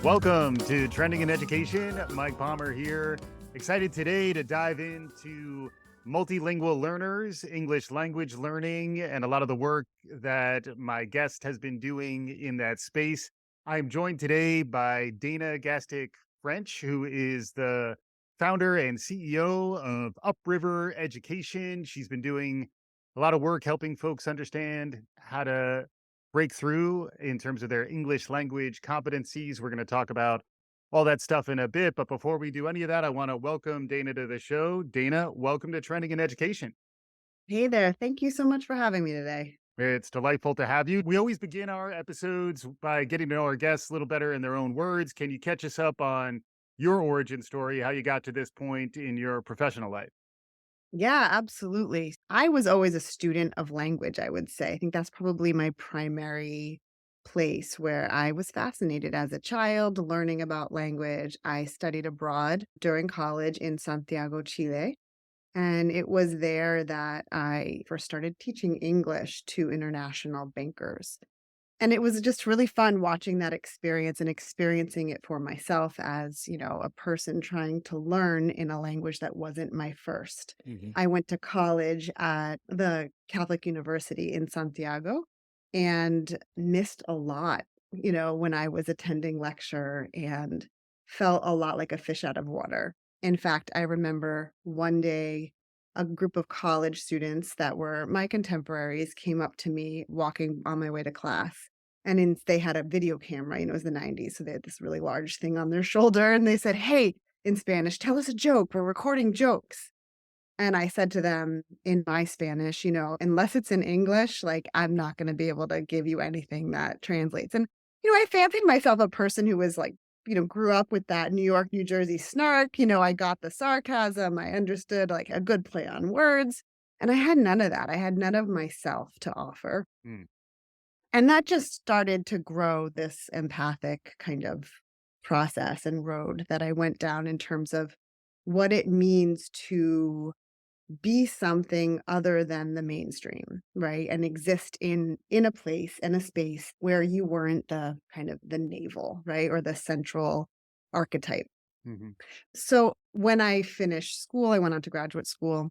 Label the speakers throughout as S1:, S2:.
S1: Welcome to Trending in Education. Mike Palmer here. Excited today to dive into multilingual learners, English language learning, and a lot of the work that my guest has been doing in that space. I'm joined today by Dana Gastich French, who is the founder and CEO of Upriver Education. She's been doing a lot of work helping folks understand how to break through in terms of their English language competencies. We're going to talk about all that stuff in a bit. But before we do any of that, I want to welcome Dana to the show. Dana, welcome to Trending in Education.
S2: Hey there. Thank you so much for having me today.
S1: It's delightful to have you. We always begin our episodes by getting to know our guests a little better in their own words. Can you catch us up on your origin story, how you got to this point in your professional life?
S2: Yeah, absolutely. I was always a student of language, I would say. I think that's probably my primary place where I was fascinated as a child learning about language. I studied abroad during college in Santiago, Chile. And it was there that I first started teaching English to international bankers. And it was just really fun watching that experience and experiencing it for myself as, a person trying to learn in a language that wasn't my first.
S1: Hmm.
S2: I went to college at the Catholic University in Santiago and missed a lot, when I was attending lecture and felt a lot like a fish out of water. In fact, I remember one day a group of college students that were my contemporaries came up to me walking on my way to class they had a video camera, it was the '90s, so they had this really large thing on their shoulder, and they said, "Hey," in Spanish, "tell us a joke, we're recording jokes." And I said to them in my Spanish, "Unless it's in English, like, I'm not gonna be able to give you anything that translates." And, I fancied myself a person who was, like, grew up with that New York, New Jersey snark, I got the sarcasm, I understood, like, a good play on words, and I had none of that, I had none of myself to offer.
S1: Mm.
S2: And that just started to grow this empathic kind of process and road that I went down in terms of what it means to be something other than the mainstream, right? And exist in a place and a space where you weren't the kind of the navel, right? Or the central archetype.
S1: Hmm.
S2: So when I finished school, I went on to graduate school.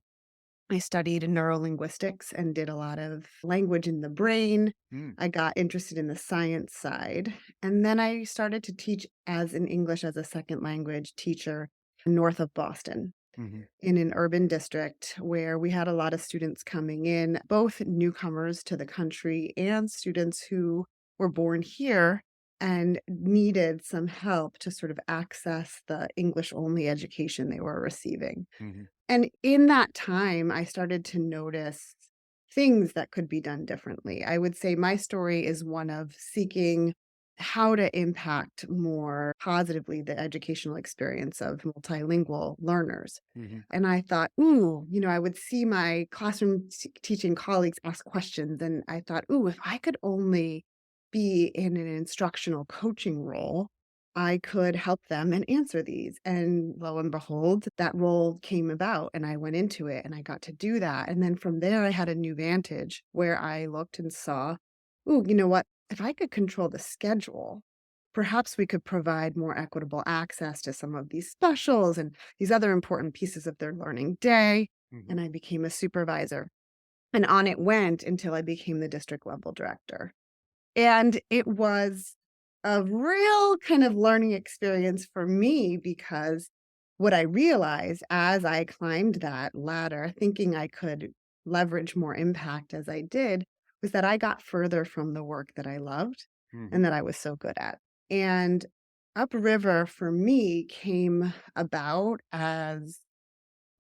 S2: I studied neurolinguistics and did a lot of language in the brain.
S1: Mm.
S2: I got interested in the science side. And then I started to teach as an English as a second language teacher north of Boston
S1: Hmm.
S2: in an urban district where we had a lot of students coming in, both newcomers to the country and students who were born here and needed some help to sort of access the English only education they were receiving.
S1: Hmm.
S2: And in that time, I started to notice things that could be done differently. I would say my story is one of seeking how to impact more positively the educational experience of multilingual learners.
S1: Hmm.
S2: And I thought, ooh, I would see my classroom teaching colleagues ask questions. And I thought, ooh, if I could only be in an instructional coaching role, I could help them and answer these. And lo and behold, that role came about and I went into it and I got to do that. And then from there, I had a new vantage where I looked and saw, ooh, you know what? If I could control the schedule, perhaps we could provide more equitable access to some of these specials and these other important pieces of their learning day.
S1: Hmm.
S2: And I became a supervisor. And on it went until I became the district level director. And it was a real kind of learning experience for me because what I realized as I climbed that ladder, thinking I could leverage more impact as I did, was that I got further from the work that I loved
S1: Hmm.
S2: and that I was so good at. And upriver for me came about as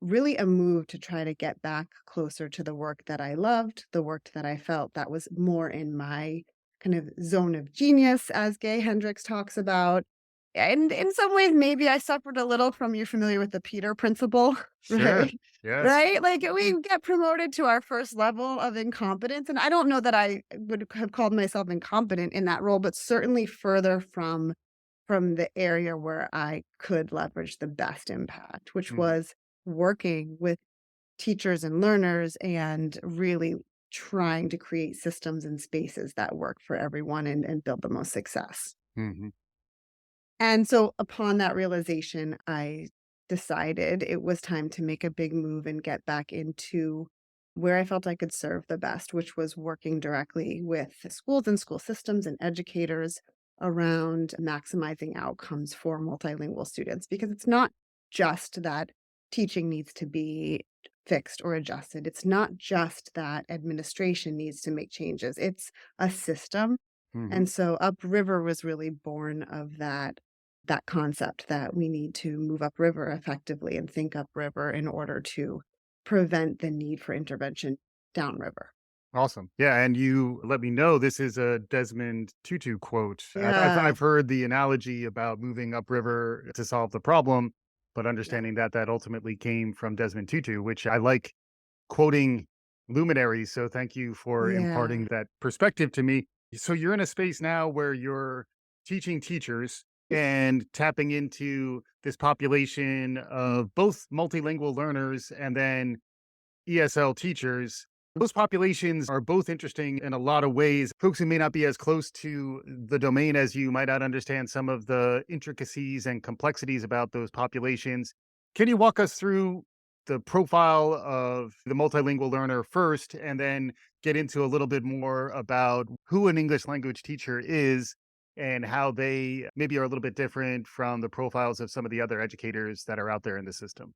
S2: really a move to try to get back closer to the work that I loved, the work that I felt that was more in my kind of zone of genius, as Gay Hendricks talks about. And in some ways, maybe I suffered a little from you're familiar with the Peter principle,
S1: Sure.
S2: right?
S1: Yes.
S2: Right? Like we get promoted to our first level of incompetence. And I don't know that I would have called myself incompetent in that role, but certainly further from the area where I could leverage the best impact, which
S1: Hmm.
S2: was working with teachers and learners and really trying to create systems and spaces that work for everyone and build the most success.
S1: Hmm.
S2: And so upon that realization, I decided it was time to make a big move and get back into where I felt I could serve the best, which was working directly with the schools and school systems and educators around maximizing outcomes for multilingual students. Because it's not just that teaching needs to be fixed or adjusted. It's not just that administration needs to make changes. It's a system.
S1: Hmm.
S2: And so upriver was really born of that concept that we need to move upriver effectively and think upriver in order to prevent the need for intervention downriver.
S1: Awesome. Yeah, and you let me know this is a Desmond Tutu quote.
S2: Yeah,
S1: I've heard the analogy about moving upriver to solve the problem, but
S2: yeah,
S1: understanding that that ultimately came from Desmond Tutu, which I like quoting luminaries. So thank you for
S2: yeah.
S1: imparting that perspective to me. So you're in a space now where you're teaching teachers and tapping into this population of both multilingual learners and then ESL teachers. Those populations are both interesting in a lot of ways. Folks who may not be as close to the domain as you might not understand some of the intricacies and complexities about those populations. Can you walk us through the profile of the multilingual learner first, and then get into a little bit more about who an English language teacher is and how they maybe are a little bit different from the profiles of some of the other educators that are out there in the system?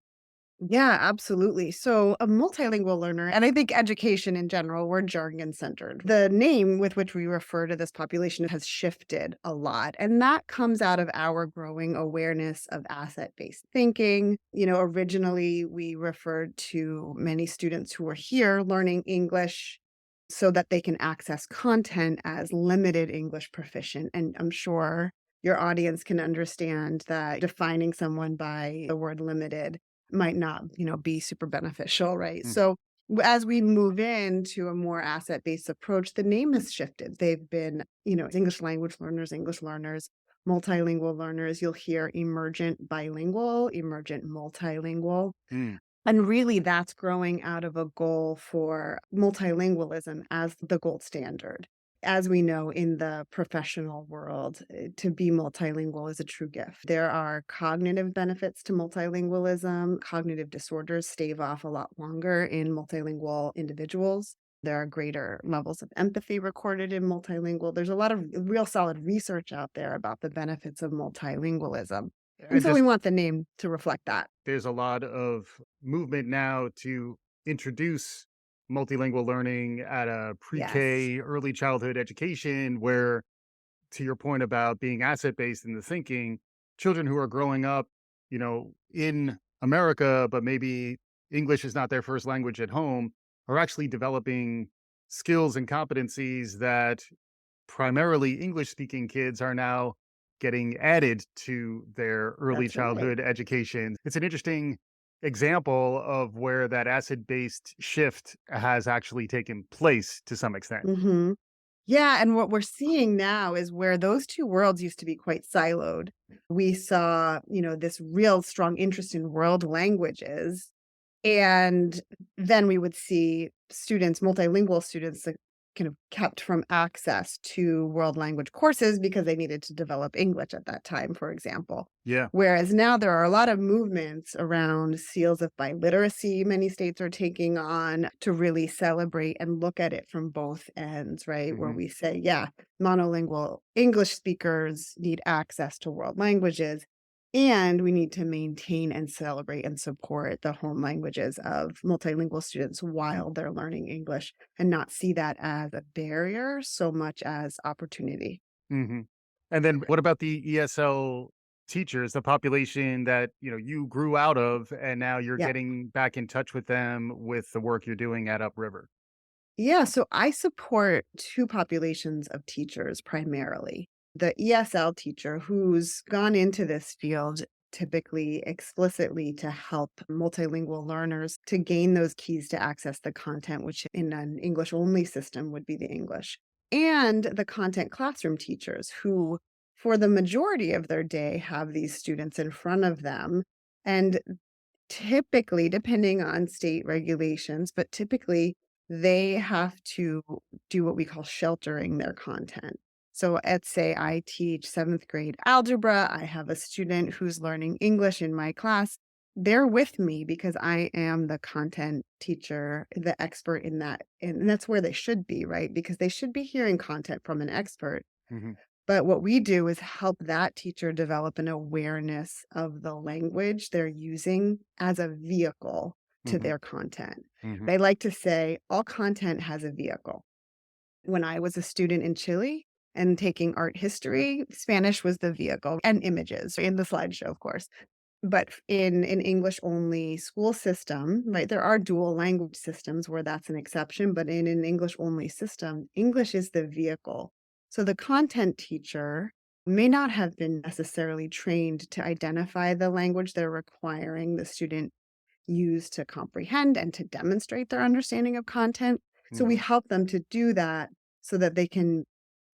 S2: Yeah, absolutely. So, a multilingual learner, and I think education in general, we're jargon centered. The name with which we refer to this population has shifted a lot. And that comes out of our growing awareness of asset based thinking. Originally, we referred to many students who were here learning English so that they can access content as limited English proficient. And I'm sure your audience can understand that defining someone by the word limited might not, be super beneficial, right?
S1: Mhm.
S2: So as we move into a more asset-based approach, the name has shifted. They've been, English learners, multilingual learners. You'll hear emergent bilingual, emergent multilingual.
S1: Mm.
S2: And really, that's growing out of a goal for multilingualism as the gold standard. As we know in the professional world, to be multilingual is a true gift. There are cognitive benefits to multilingualism. Cognitive disorders stave off a lot longer in multilingual individuals. There are greater levels of empathy recorded in multilingual. There's a lot of real solid research out there about the benefits of multilingualism. And
S1: And
S2: so we
S1: just
S2: want the name to reflect that.
S1: there's a lot of movement now to introduce multilingual learning at a
S2: Yes.
S1: pre-K, early childhood education, where, to your point about being asset based in the thinking, children who are growing up, in America, but maybe English is not their first language at home, are actually developing skills and competencies that primarily English speaking kids are now getting added to their early
S2: That's right.
S1: childhood education. It's an interesting example of where that acid based shift has actually taken place to some extent.
S2: Mhm. Yeah, and what we're seeing now is where those 2 worlds used to be quite siloed. We saw, this real strong interest in world languages, and then we would see students, multilingual students that kind of kept from access to world language courses because they needed to develop English at that time, for example.
S1: Yeah.
S2: Whereas now there are a lot of movements around seals of biliteracy many states are taking on to really celebrate and look at it from both ends, right? Where
S1: Hmm.
S2: we say, yeah, monolingual English speakers need access to world languages, and we need to maintain and celebrate and support the home languages of multilingual students while they're learning English and not see that as a barrier so much as opportunity.
S1: Hmm. And then what about the ESL teachers, the population that, you grew out of and now you're
S2: Yeah.
S1: getting back in touch with them with the work you're doing at Upriver?
S2: Yeah, so I support 2 populations of teachers primarily. The ESL teacher who's gone into this field typically explicitly to help multilingual learners to gain those keys to access the content, which in an English only system would be the English. And the content classroom teachers who, for the majority of their day, have these students in front of them. And typically, depending on state regulations, but typically they have to do what we call sheltering their content. So, let's say I teach seventh grade algebra, I have a student who's learning English in my class. They're with me because I am the content teacher, the expert in that. And that's where they should be, right? Because they should be hearing content from an expert.
S1: Mhm.
S2: But what we do is help that teacher develop an awareness of the language they're using as a vehicle to
S1: Mhm.
S2: their content.
S1: Mhm.
S2: They like to say all content has a vehicle. When I was a student in Chile and taking art history, Spanish was the vehicle and images in the slideshow, of course. But in an English only school system, right, there are dual language systems where that's an exception, but in an English only system, English is the vehicle. So the content teacher may not have been necessarily trained to identify the language they're requiring the student use to comprehend and to demonstrate their understanding of content. So we
S1: Mhm.
S2: help them to do that so that they can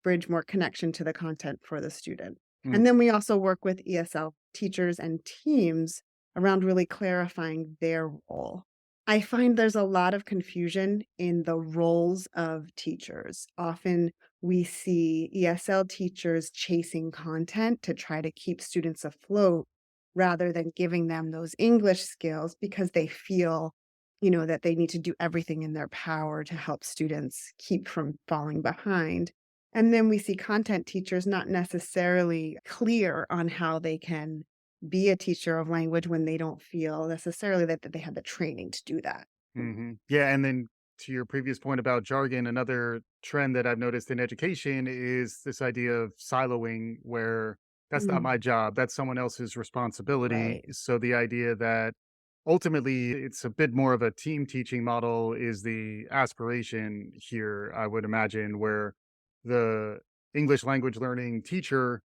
S2: bridge more connection to the content for the student.
S1: Mhm.
S2: And then we also work with ESL teachers and teams around really clarifying their role. I find there's a lot of confusion in the roles of teachers. Often we see ESL teachers chasing content to try to keep students afloat rather than giving them those English skills because they feel, that they need to do everything in their power to help students keep from falling behind. And then we see content teachers not necessarily clear on how they can be a teacher of language when they don't feel necessarily that they have the training to do that.
S1: Mhm. Yeah, and then to your previous point about jargon, another trend that I've noticed in education is this idea of siloing where that's not
S2: Mm,
S1: my job, that's someone else's responsibility.
S2: right.
S1: So the idea that ultimately it's a bit more of a team teaching model is the aspiration here, I would imagine, where the English language learning teacher,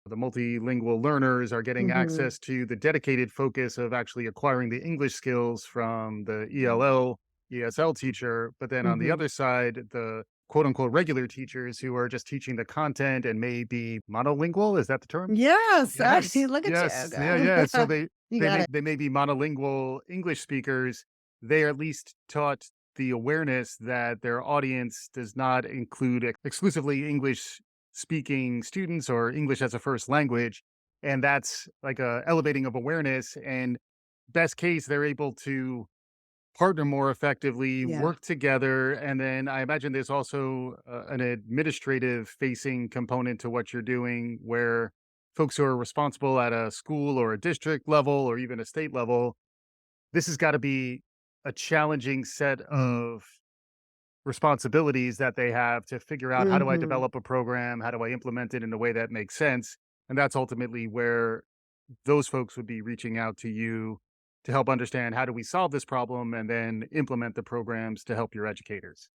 S1: the multilingual learners are getting
S2: Mhm.
S1: access to the dedicated focus of actually acquiring the English skills from the ELL, ESL teacher. But then on the
S2: Mhm.
S1: other side, the quote unquote regular teachers who are just teaching the content and may be monolingual. Is that the term?
S2: Yes, actually,
S1: Yes.
S2: look at you,
S1: Yes. Yeah.
S2: girl.
S1: Yeah. So they,
S2: You
S1: they
S2: got
S1: may,
S2: it.
S1: they may be monolingual English speakers. They are at least taught the awareness that their audience does not include exclusively English speaking students or English as a first language. And that's like a elevating of awareness. And best case, they're able to partner more effectively,
S2: Yeah.
S1: work together. And then I imagine there's also an administrative facing component to what you're doing where folks who are responsible at a school or a district level or even a state level, this has got to be a challenging set of responsibilities that they have to figure out how do I
S2: Mhm.
S1: develop a program? How do I implement it in a way that makes sense? And that's ultimately where those folks would be reaching out to you to help understand how do we solve this problem and then implement the programs to help your educators.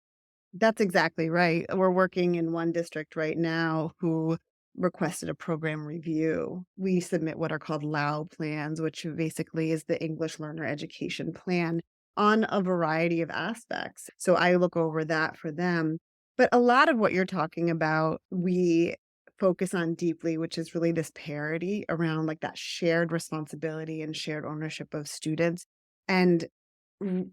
S2: That's exactly right. We're working in one district right now who requested a program review. We submit what are called LAU plans, which basically is the English learner education plan on a variety of aspects. So I look over that for them. But a lot of what you're talking about, we focus on deeply, which is really this parity around like that shared responsibility and shared ownership of students. And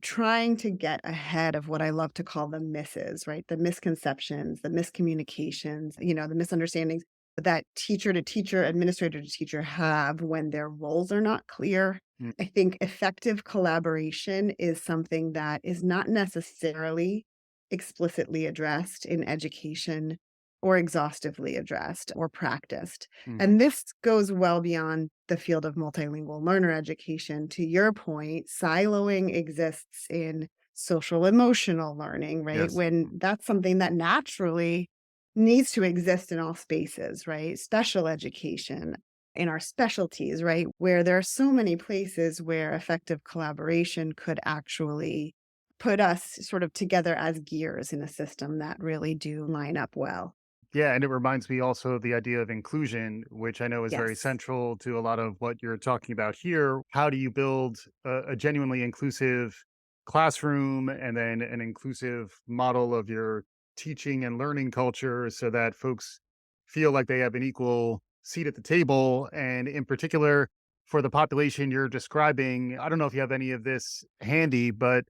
S2: trying to get ahead of what I love to call the misses, right? The misconceptions, the miscommunications, the misunderstandings that teacher to teacher, administrator to teacher have when their roles are not clear.
S1: Mm.
S2: I think effective collaboration is something that is not necessarily explicitly addressed in education or exhaustively addressed or practiced.
S1: Mhm.
S2: And this goes well beyond the field of multilingual learner education. To your point, siloing exists in social emotional learning, right?
S1: Yes.
S2: When that's something that naturally needs to exist in all spaces, right? Special education in our specialties, right? Where there are so many places where effective collaboration could actually put us sort of together as gears in a system that really do line up well.
S1: Yeah, and it reminds me also of the idea of inclusion, which I know is very
S2: Yes.
S1: central to a lot of what you're talking about here. How do you build a genuinely inclusive classroom and then an inclusive model of your teaching and learning culture so that folks feel like they have an equal seat at the table? And in particular, for the population you're describing, I don't know if you have any of this handy, but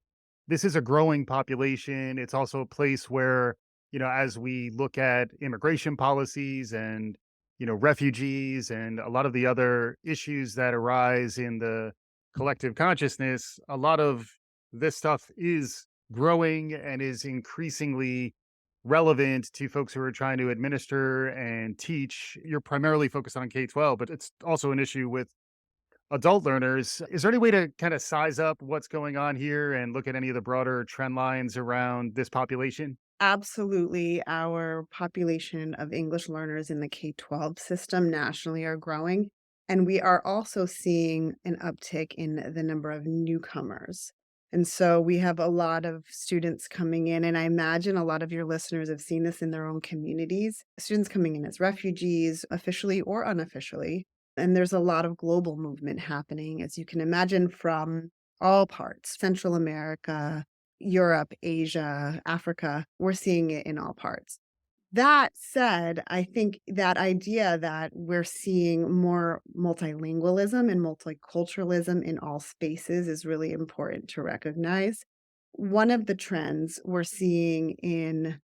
S1: this is a growing population. It's also a place where as we look at immigration policies and, refugees and a lot of the other issues that arise in the collective consciousness, a lot of this stuff is growing and is increasingly relevant to folks who are trying to administer and teach. You're primarily focused on K 12, but it's also an issue with adult learners. Is there any way to kind of size up what's going on here and look at any of the broader trend lines around this population?
S2: Absolutely. Our population of English learners in the K-12 system nationally are growing, and we are also seeing an uptick in the number of newcomers. And so we have a lot of students coming in, and I imagine a lot of your listeners have seen this in their own communities. Students coming in as refugees, officially or unofficially. And there's a lot of global movement happening, as you can imagine, from all parts, Central America, Europe, Asia, Africa. We're seeing it in all parts. That said, I think that idea that we're seeing more multilingualism and multiculturalism in all spaces is really important to recognize. One of the trends we're seeing in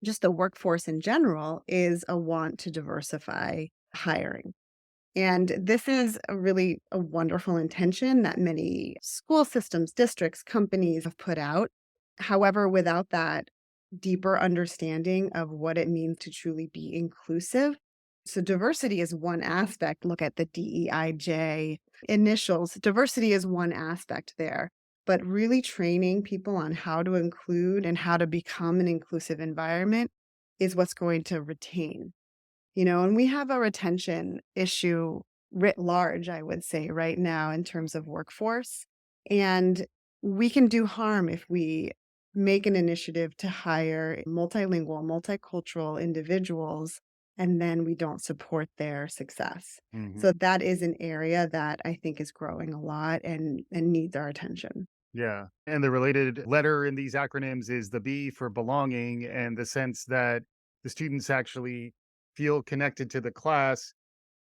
S2: just the workforce in general is a want to diversify hiring. And this is a wonderful intention that many school systems, districts, companies have put out. However, without that deeper understanding of what it means to truly be inclusive. So diversity is one aspect. Look at the DEIJ initials. Diversity is one aspect there, but really training people on how to include and how to become an inclusive environment is what's going to retain. And we have a retention issue writ large, I would say, right now in terms of workforce. And we can do harm if we make an initiative to hire multilingual, multicultural individuals, and then we don't support their success.
S1: Hmm.
S2: So that is an area that I think is growing a lot and needs our attention.
S1: Yeah. And the related letter in these acronyms is the B for belonging, and the sense that the students actually feel connected to the class.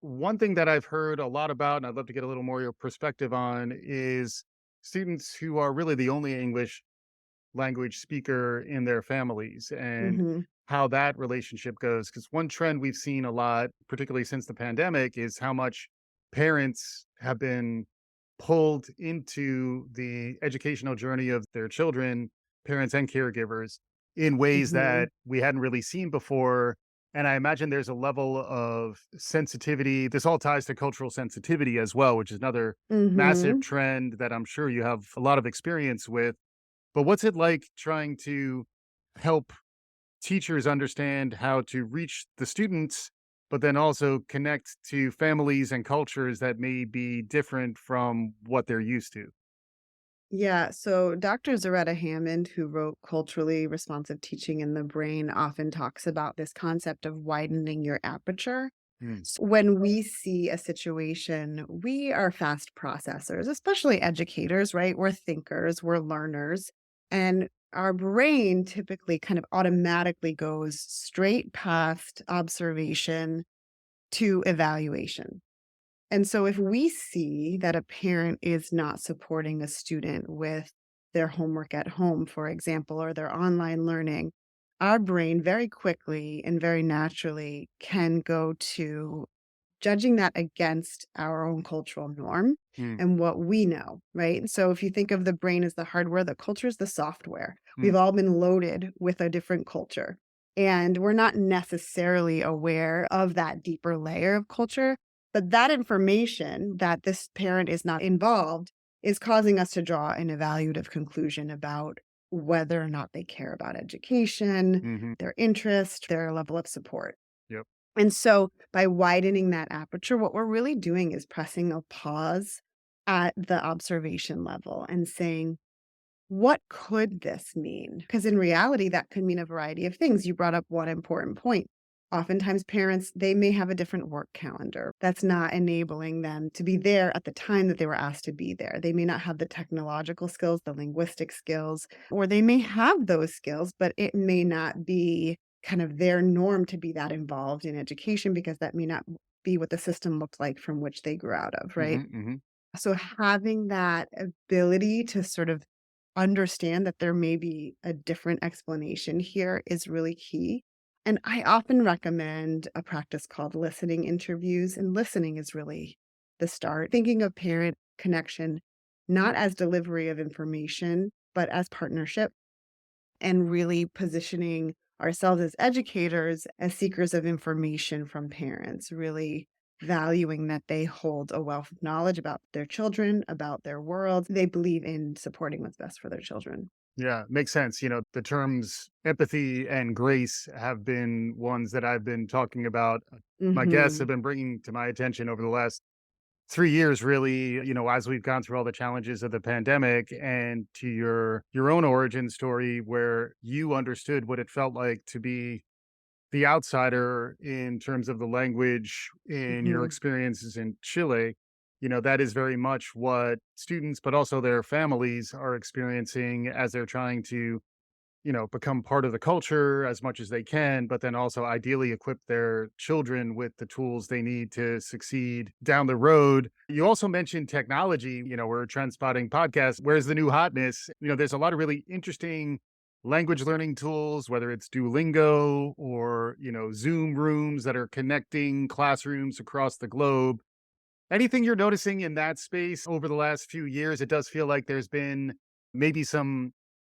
S1: One thing that I've heard a lot about, and I'd love to get a little more of your perspective on, is students who are really the only English language speaker in their families and
S2: Mhm.
S1: how that relationship goes. Because one trend we've seen a lot, particularly since the pandemic, is how much parents have been pulled into the educational journey of their children, parents and caregivers, in ways
S2: Mhm.
S1: that we hadn't really seen before. And I imagine there's a level of sensitivity. This all ties to cultural sensitivity as well, which is another massive
S2: Mhm.
S1: trend that I'm sure you have a lot of experience with. But what's it like trying to help teachers understand how to reach the students, but then also connect to families and cultures that may be different from what they're used to?
S2: Yeah, so Dr. Zaretta Hammond, who wrote Culturally Responsive Teaching in the Brain, often talks about this concept of widening your aperture.
S1: Mm,
S2: When we see a situation, we are fast processors, especially educators, right? We're thinkers, we're learners, and our brain typically kind of automatically goes straight past observation to evaluation. And so if we see that a parent is not supporting a student with their homework at home, for example, or their online learning, our brain very quickly and very naturally can go to judging that against our own cultural norm
S1: mm,
S2: and what we know, right? And so if you think of the brain as the hardware, the culture is the software. We've
S1: mm,
S2: all been loaded with a different culture. And we're not necessarily aware of that deeper layer of culture. But that information that this parent is not involved is causing us to draw an evaluative conclusion about whether or not they care about education,
S1: mhm,
S2: their interest, their level of support.
S1: yep,
S2: And so by widening that aperture, what we're really doing is pressing a pause at the observation level and saying, what could this mean? Because in reality, that could mean a variety of things. You brought up one important point. Oftentimes, parents, they may have a different work calendar that's not enabling them to be there at the time that they were asked to be there. They may not have the technological skills, the linguistic skills, or they may have those skills, but it may not be kind of their norm to be that involved in education because that may not be what the system looked like from which they grew out of, right?
S1: mhm, mhm,
S2: So having that ability to sort of understand that there may be a different explanation here is really key. And I often recommend a practice called listening interviews, and listening is really the start. Thinking of parent connection not as delivery of information, but as partnership, and really positioning ourselves as educators, as seekers of information from parents, really valuing that they hold a wealth of knowledge about their children, about their world. They believe in supporting what's best for their children.
S1: Yeah, makes sense. The terms empathy and grace have been ones that I've been talking about. My guests have
S2: Mhm.
S1: been bringing to my attention over the last 3 years, really, as we've gone through all the challenges of the pandemic, and to your own origin story where you understood what it felt like to be the outsider in terms of the language in your
S2: Mhm.
S1: experiences in Chile. That is very much what students, but also their families are experiencing as they're trying to, become part of the culture as much as they can, but then also ideally equip their children with the tools they need to succeed down the road. You also mentioned technology. We're a trend spotting podcast. Where's the new hotness? There's a lot of really interesting language learning tools, whether it's Duolingo or, Zoom rooms that are connecting classrooms across the globe. Anything you're noticing in that space over the last few years? It does feel like there's been maybe some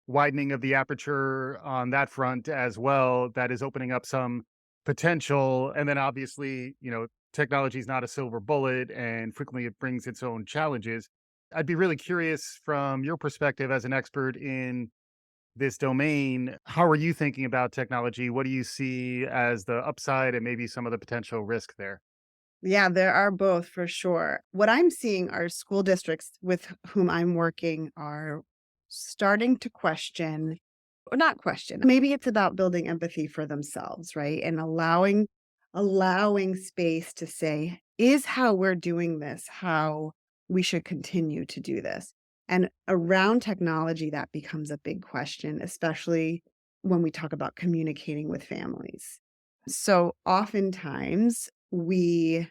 S1: widening of the aperture on that front as well that is opening up some potential. And then obviously, technology is not a silver bullet and frequently it brings its own challenges. I'd be really curious from your perspective as an expert in this domain. How are you thinking about technology? What do you see as the upside and maybe some of the potential risk there?
S2: Yeah, there are both for sure. What I'm seeing are school districts with whom I'm working are starting to question, or not question. Maybe it's about building empathy for themselves, right? And allowing space to say, is how we're doing this how we should continue to do this? And around technology, that becomes a big question, especially when we talk about communicating with families. So oftentimes we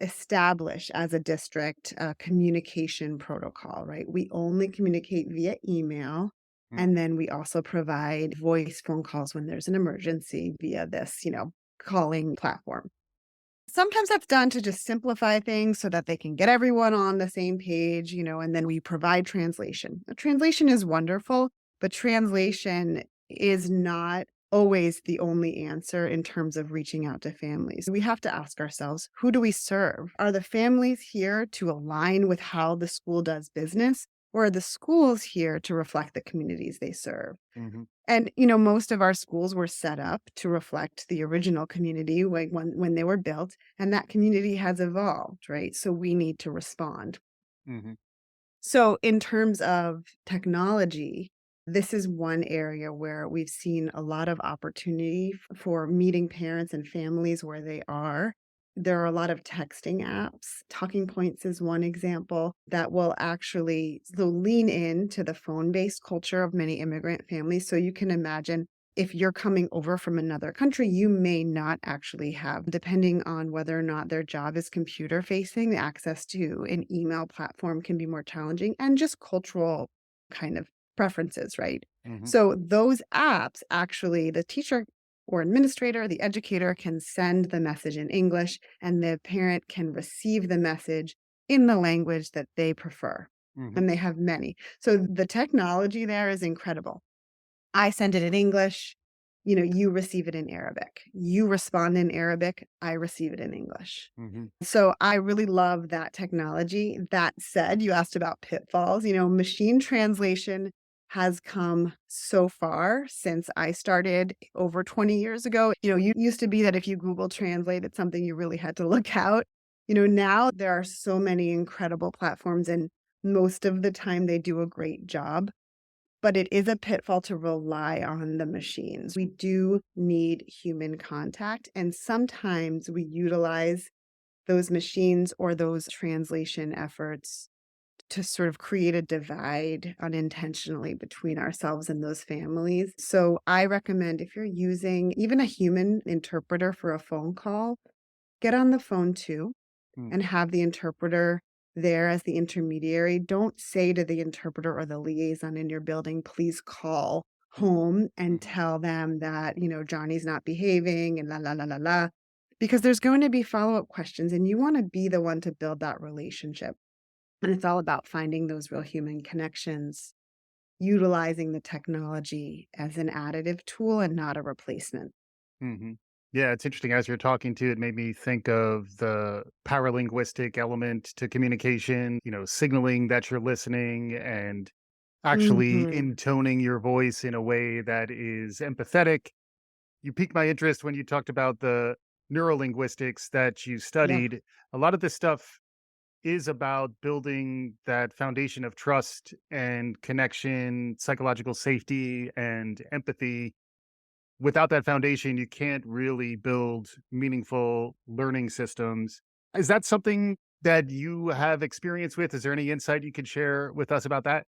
S2: establish as a district a communication protocol, right? We only communicate via email. And then we also provide voice phone calls when there's an emergency via this, calling platform. Sometimes that's done to just simplify things so that they can get everyone on the same page, and then we provide translation. A translation is wonderful, but translation is not always the only answer in terms of reaching out to families. We have to ask ourselves, who do we serve? Are the families here to align with how the school does business, or are the schools here to reflect the communities they serve?
S1: Mhm.
S2: And, most of our schools were set up to reflect the original community when they were built, and that community has evolved, right? So we need to respond.
S1: Mhm.
S2: So in terms of technology, this is one area where we've seen a lot of opportunity for meeting parents and families where they are. There are a lot of texting apps. Talking Points is one example that will actually lean into the phone-based culture of many immigrant families. So you can imagine if you're coming over from another country, you may not actually have, depending on whether or not their job is computer facing, access to an email platform can be more challenging, and just cultural kind of preferences, right?
S1: Mhm.
S2: So those apps actually, the teacher or administrator, the educator can send the message in English and the parent can receive the message in the language that they prefer.
S1: Mhm.
S2: And they have many. So the technology there is incredible. I send it in English, you receive it in Arabic. You respond in Arabic, I receive it in English.
S1: Mhm.
S2: So I really love that technology. That said, you asked about pitfalls. Machine translation has come so far since I started over 20 years ago. You used to be that if you Google Translate, it's something you really had to look out. Now there are so many incredible platforms, and most of the time they do a great job, but it is a pitfall to rely on the machines. We do need human contact, and sometimes we utilize those machines or those translation efforts to sort of create a divide unintentionally between ourselves and those families. So I recommend, if you're using even a human interpreter for a phone call, get on the phone too
S1: Mm.
S2: and have the interpreter there as the intermediary. Don't say to the interpreter or the liaison in your building, please call home and
S1: Mhm.
S2: tell them that, Johnny's not behaving and la, la, la, la, la, because there's going to be follow up questions and you want to be the one to build that relationship. And it's all about finding those real human connections, utilizing the technology as an additive tool and not a replacement.
S1: Mhm. Yeah, it's interesting as you're talking to it made me think of the paralinguistic element to communication, signaling that you're listening and actually
S2: Mhm.
S1: intoning your voice in a way that is empathetic. You piqued my interest when you talked about the neurolinguistics that you
S2: Yeah.
S1: studied. A lot of this stuff is about building that foundation of trust and connection, psychological safety, and empathy. Without that foundation, you can't really build meaningful learning systems. Is that something that you have experience with? Is there any insight you could share with us about that?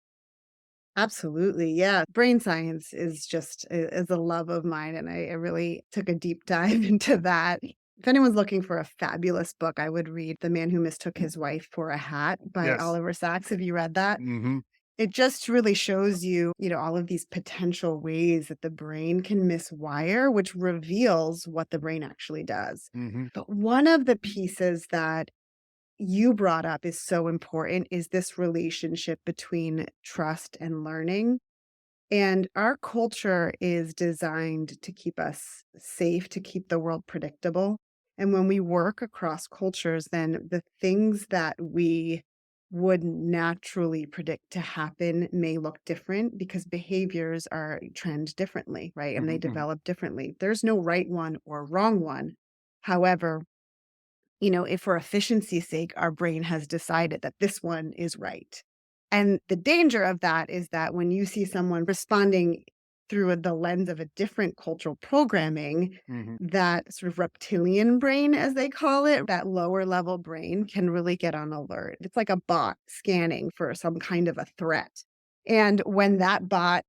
S2: Absolutely, yeah. Brain science is just is a love of mine, and I really took a deep dive into that. If anyone's looking for a fabulous book, I would read The Man Who Mistook His Wife for a Hat by
S1: Yes.
S2: Oliver Sacks. Have you read that?
S1: Mhm.
S2: It just really shows you, all of these potential ways that the brain can miswire, which reveals what the brain actually does.
S1: Mhm.
S2: But one of the pieces that you brought up is so important is this relationship between trust and learning. And our culture is designed to keep us safe, to keep the world predictable. And when we work across cultures, then the things that we would naturally predict to happen may look different because behaviors are trend differently, right? And they
S1: Mhm. Mhm.
S2: develop differently. There's no right one or wrong one. However, if for efficiency's sake, our brain has decided that this one is right. And the danger of that is that when you see someone responding through the lens of a different cultural programming,
S1: Mhm.
S2: that sort of reptilian brain, as they call it, that lower level brain can really get on alert. It's like a bot scanning for some kind of a threat. And when that bot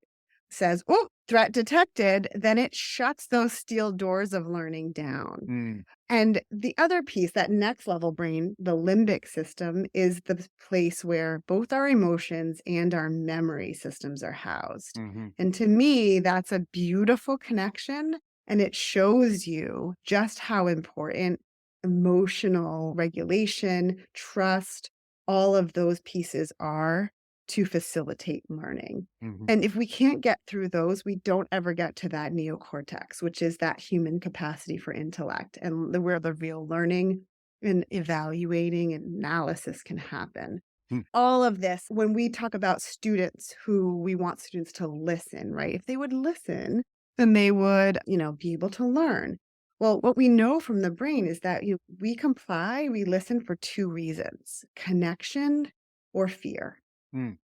S2: says, oh, threat detected, then it shuts those steel doors of learning down.
S1: Mm.
S2: And the other piece, that next level brain, the limbic system, is the place where both our emotions and our memory systems are housed.
S1: Mhm.
S2: And to me, that's a beautiful connection. And it shows you just how important emotional regulation, trust, all of those pieces are to facilitate learning.
S1: Mhm.
S2: And if we can't get through those, we don't ever get to that neocortex, which is that human capacity for intellect and where the real learning and evaluating and analysis can happen.
S1: Mm.
S2: All of this, when we talk about students who we want students to listen, right? If they would listen, then they would, be able to learn. Well, what we know from the brain is that we comply, we listen for two reasons: connection or fear.
S1: Mm.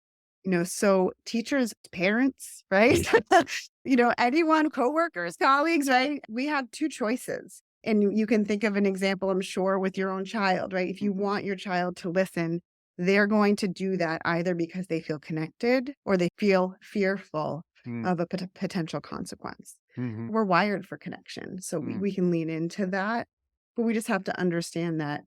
S2: So teachers, parents, right? Anyone, coworkers, colleagues, right? We have two choices. And you can think of an example, I'm sure, with your own child, right? If you
S1: Mhm.
S2: want your child to listen, they're going to do that either because they feel connected or they feel fearful
S1: Mm.
S2: of a potential consequence.
S1: Mhm.
S2: We're wired for connection, so we,
S1: Mm.
S2: we can lean into that. But we just have to understand that,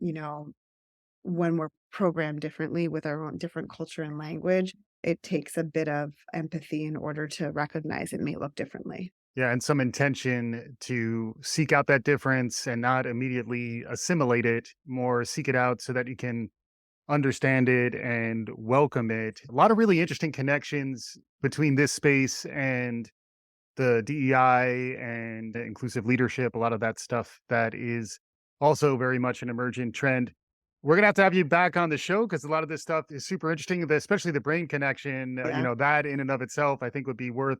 S2: when we're programmed differently with our own different culture and language, it takes a bit of empathy in order to recognize it may look differently.
S1: Yeah, and some intention to seek out that difference and not immediately assimilate it, more seek it out so that you can understand it and welcome it. A lot of really interesting connections between this space and the DEI and inclusive leadership, a lot of that stuff that is also very much an emergent trend. We're gonna have you back on the show because a lot of this stuff is super interesting, especially the brain connection.
S2: Yeah.
S1: That in and of itself, I think would be worth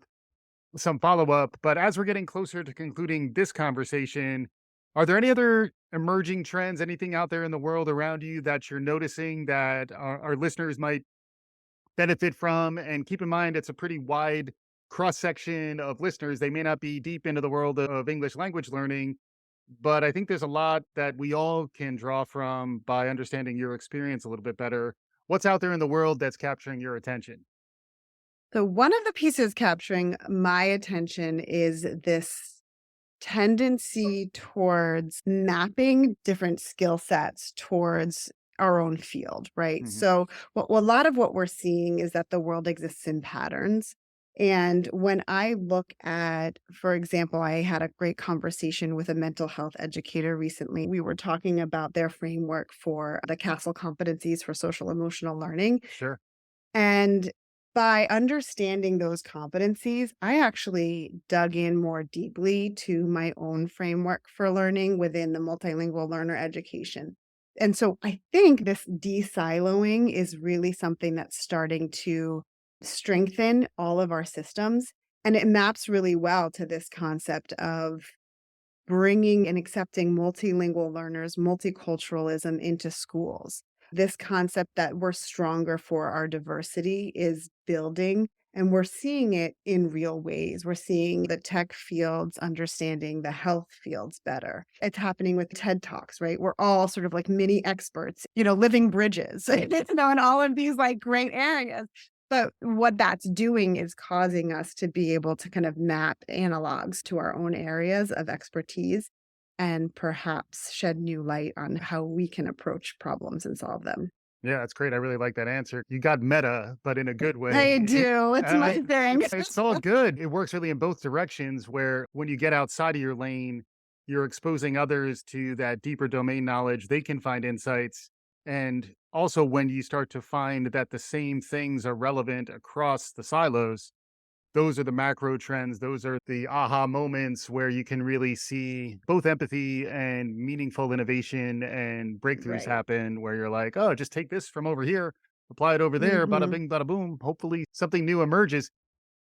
S1: some follow up. But as we're getting closer to concluding this conversation, are there any other emerging trends, anything out there in the world around you that you're noticing that our listeners might benefit from? And keep in mind, it's a pretty wide cross section of listeners. They may not be deep into the world of English language learning, but I think there's a lot that we all can draw from by understanding your experience a little bit better. What's out there in the world that's capturing your attention?
S2: So one of the pieces capturing my attention is this tendency towards mapping different skill sets towards our own field, right?
S1: Hmm.
S2: So, a lot of what we're seeing is that the world exists in patterns. And when I look at, for example, I had a great conversation with a mental health educator recently. We were talking about their framework for the Castle competencies for social emotional learning.
S1: Sure.
S2: And by understanding those competencies, I actually dug in more deeply to my own framework for learning within the multilingual learner education. And so I think this de-siloing is really something that's starting to strengthen all of our systems. And it maps really well to this concept of bringing and accepting multilingual learners, multiculturalism into schools. This concept that we're stronger for our diversity is building, and we're seeing it in real ways. We're seeing the tech fields understanding the health fields better. It's happening with TED Talks, right? We're all sort of like mini experts, living bridges, in all of these like great areas. But what that's doing is causing us to be able to kind of map analogs to our own areas of expertise and perhaps shed new light on how we can approach problems and solve them.
S1: Yeah, that's great. I really like that answer. You got meta, but in a good
S2: I
S1: way.
S2: do. It's
S1: Uh,
S2: my thing.
S1: it's all good. It works really in both directions where when you get outside of your lane, you're exposing others to that deeper domain knowledge. They can find insights. And also when you start to find that the same things are relevant across the silos, those are the macro trends. Those are the aha moments where you can really see both empathy and meaningful innovation and breakthroughs
S2: Right.
S1: happen where you're like, oh, just take this from over here, apply it over there, bada
S2: Mhm.
S1: bing, bada boom. Hopefully something new emerges.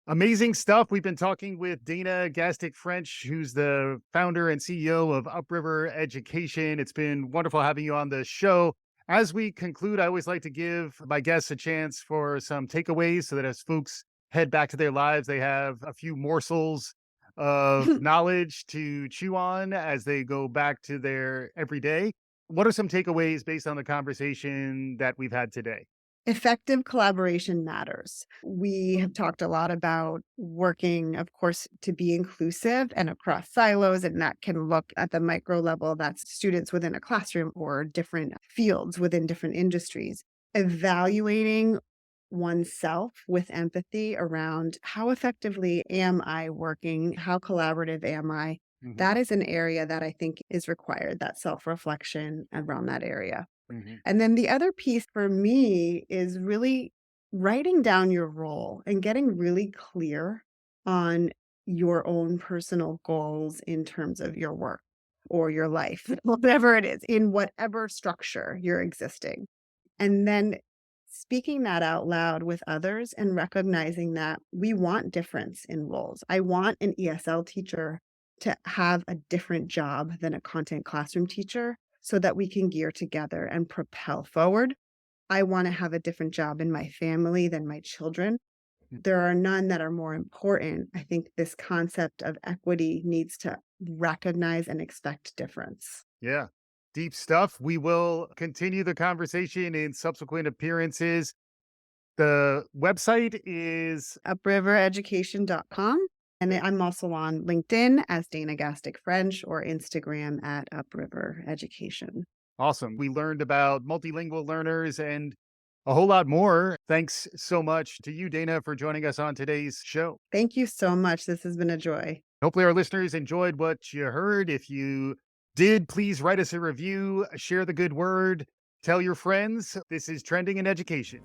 S1: Amazing stuff. We've been talking with Dana Gastic French, who's the founder and CEO of Upriver Education. It's been wonderful having you on the show. As we conclude, I always like to give my guests a chance for some takeaways so that as folks head back to their lives, they have a few morsels of knowledge to chew on as they go back to their everyday. What are some takeaways based on the conversation that we've had today?
S2: Effective collaboration matters. We have talked a lot about working, of course, to be inclusive and across silos, and that can look at the micro level. That's students within a classroom or different fields within different industries. Evaluating oneself with empathy around how effectively am I working? How collaborative am I?
S1: Hmm.
S2: That is an area that I think is required, that self reflection around that area.
S1: Hmm.
S2: And then the other piece for me is really writing down your role and getting really clear on your own personal goals in terms of your work or your life, whatever it is, in whatever structure you're existing. And then speaking that out loud with others and recognizing that we want difference in roles. I want an ESL teacher to have a different job than a content classroom teacher so that we can gear together and propel forward. I want to have a different job in my family than my children. There are none that are more important. I think this concept of equity needs to recognize and expect difference.
S1: Yeah. Deep stuff. We will continue the conversation in subsequent appearances. The website is
S2: Uprivereducation.com. And I'm also on LinkedIn as Dana Gastic French or Instagram at Upriver Education.
S1: awesome. We learned about multilingual learners and a whole lot more. Thanks so much to you, Dana, for joining us on today's show.
S2: Thank you so much. This has been a joy.
S1: Hopefully, our listeners enjoyed what you heard. If you did, please write us a review, share the good word, tell your friends. This is Trending in Education.